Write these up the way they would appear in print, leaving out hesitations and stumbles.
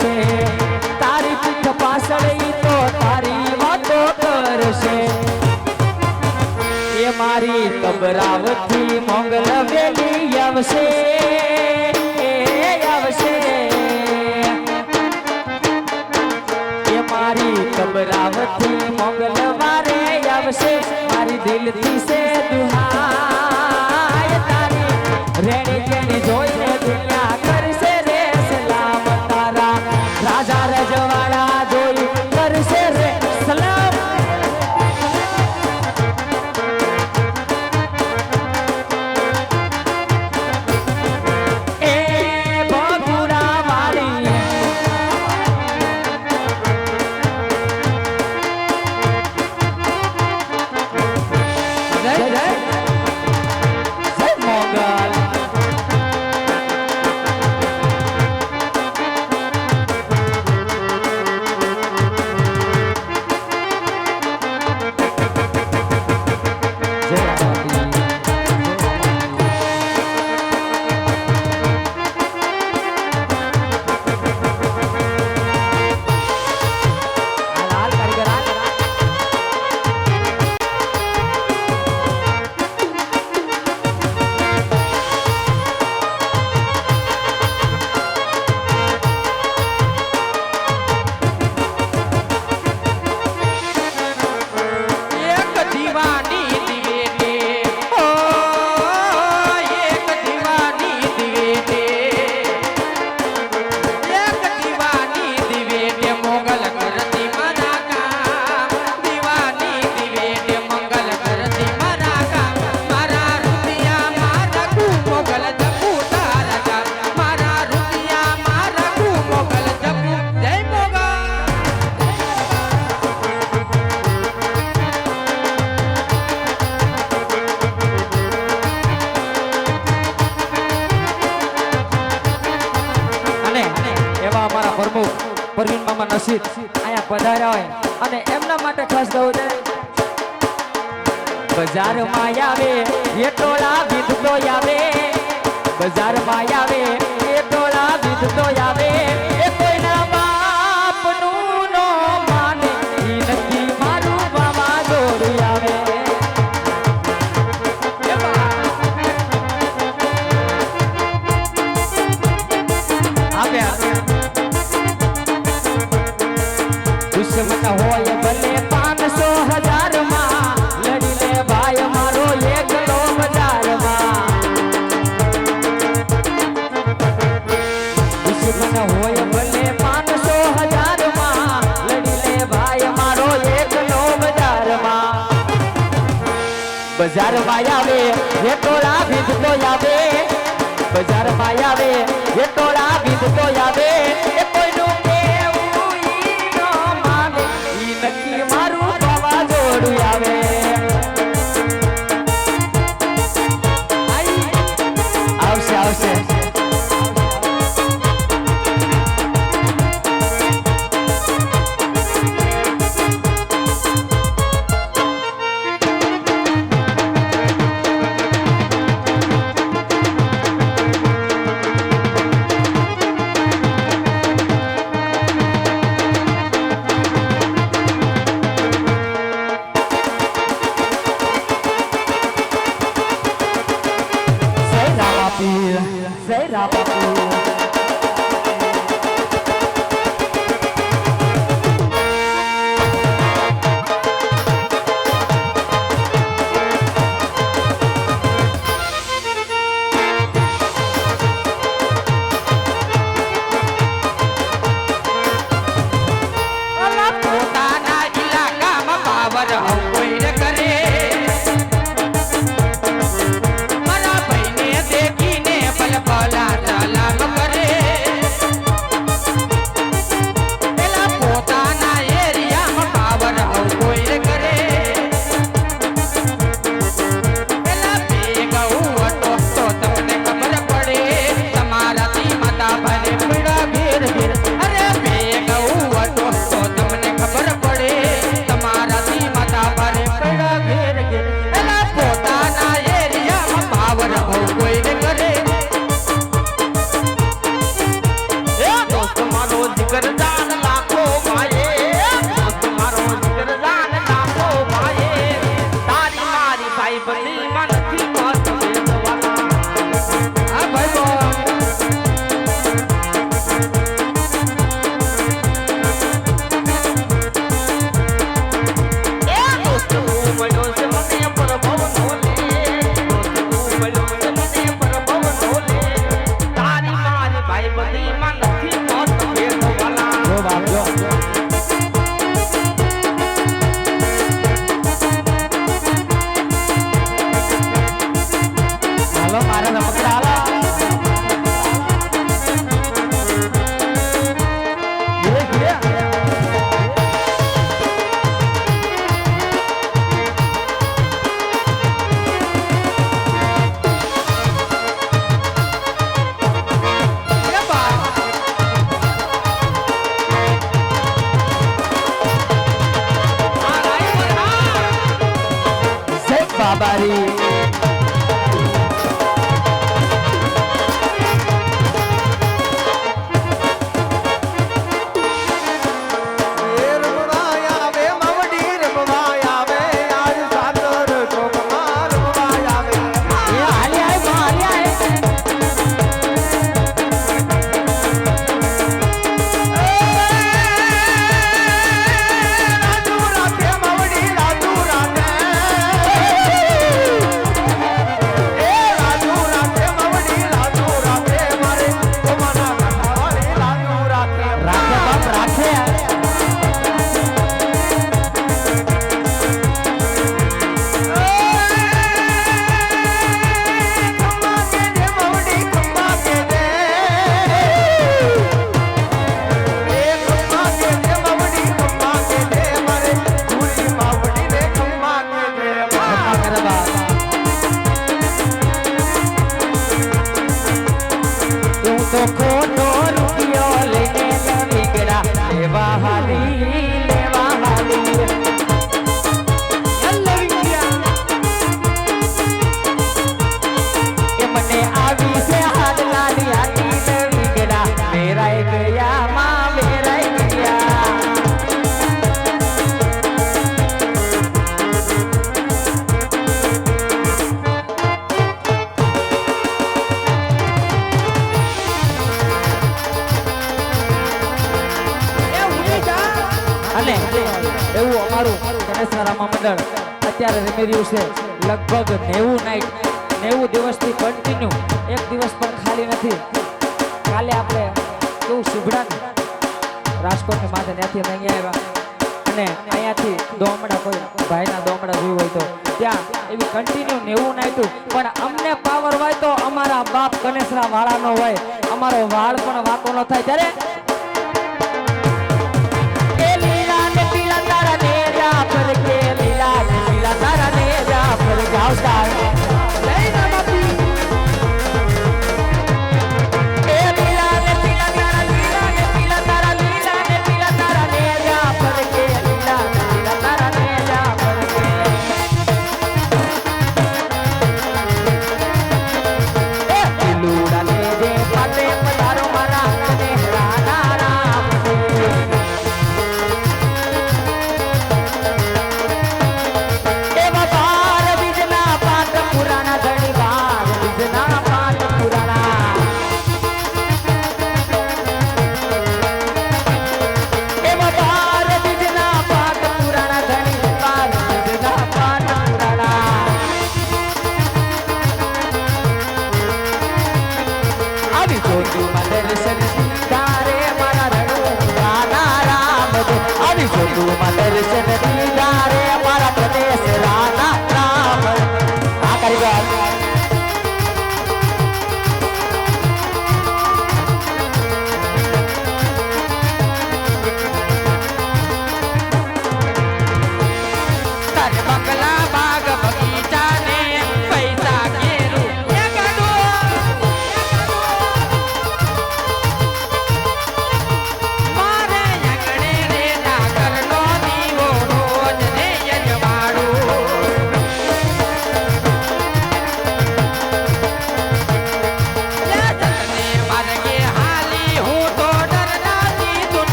પડશે તારી પીઠ પાછળ ઈ તો તારી વાતો કરશે એ મારી કબરાવથી મોગલ વેલી આવશે આવશે એ મારી કબરાવથી મોગલ વારે આવશે મારી દિલથી સે દુહાય તારી રેણી કેણી જોઈને દુનિયા કરશે રે સલામ તારા રાજા રજવાડા જોઈ કરશે રે સલામ પરવીન મામા નસીબ આયા પધાર્યા હોય અને એમના માટે ખાસ ગાવું છે બજારમાં આવે એ ટોળા વિધતો આવે બજારમાં આવે એ ટોળા વિધતો આવે એ કોઈના બાપનું નો માને ઈ નથી મારું મામા દોડી આવે દુશ્મન હોય ભલે 500,000 માં લડી લે ભાઈ મારો એકલો બજારમાં દુશ્મન હોય ભલે 500,000 માં લડી લે ભાઈ મારો એકલો બજારમાં બજારમાં આવે એ ટોળા વિધતો આવે બજારમાં આવે એ ટોળા વિધતો આવે એ કોઈનું આવે આવશે આવશે બાબારી એવું અમારું ગણેશરામા મંડળ અત્યારે રમી રહ્યું છે લગભગ 90 નાઈટ 90 દિવસથી કન્ટિન્યુ એક દિવસ પણ ખાલી નથી. કાલે આપણે કેવું સુભડા રાજકોટની માથે ત્યાંથી અહીંયા આવ્યા અને અહીંયાથી દોમડા કોઈ ભાઈના દોમડા જોયું હોય તો ત્યાં એવી કન્ટિન્યુ 90 નાઈટું પણ અમને પાવર હોય તો અમારા બાપ ગણેશરા વાળાનો હોય અમારો વાળ પણ વાતો ન થાય ત્યારે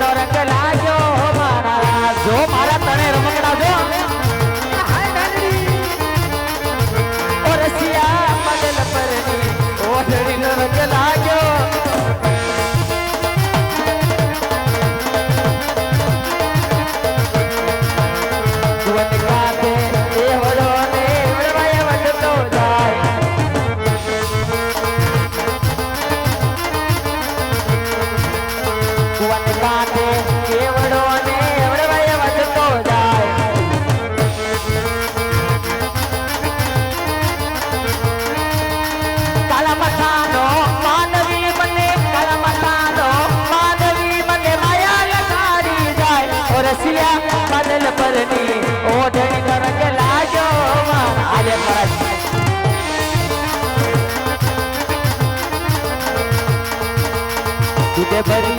નો રંગ લાગ્યો મારા જો મારા તને રમકડા જો ઓ રસિયા બદલ પરની ઓઢડી નો રંગ લાગ્યો કુવત કાતે એ વડો ને વડવાય વડતો જાય કુવત કાતે એ વડો ને વડવાય વડતો જાય કાલા મથાનો માનવી મને કાલા મથાનો માનવી મને માયા લગાડી જાય ઓ રસિયા બદલ પરની ઓઢણી નો રંગ લાગ્યો આજે મારા तुझे भरी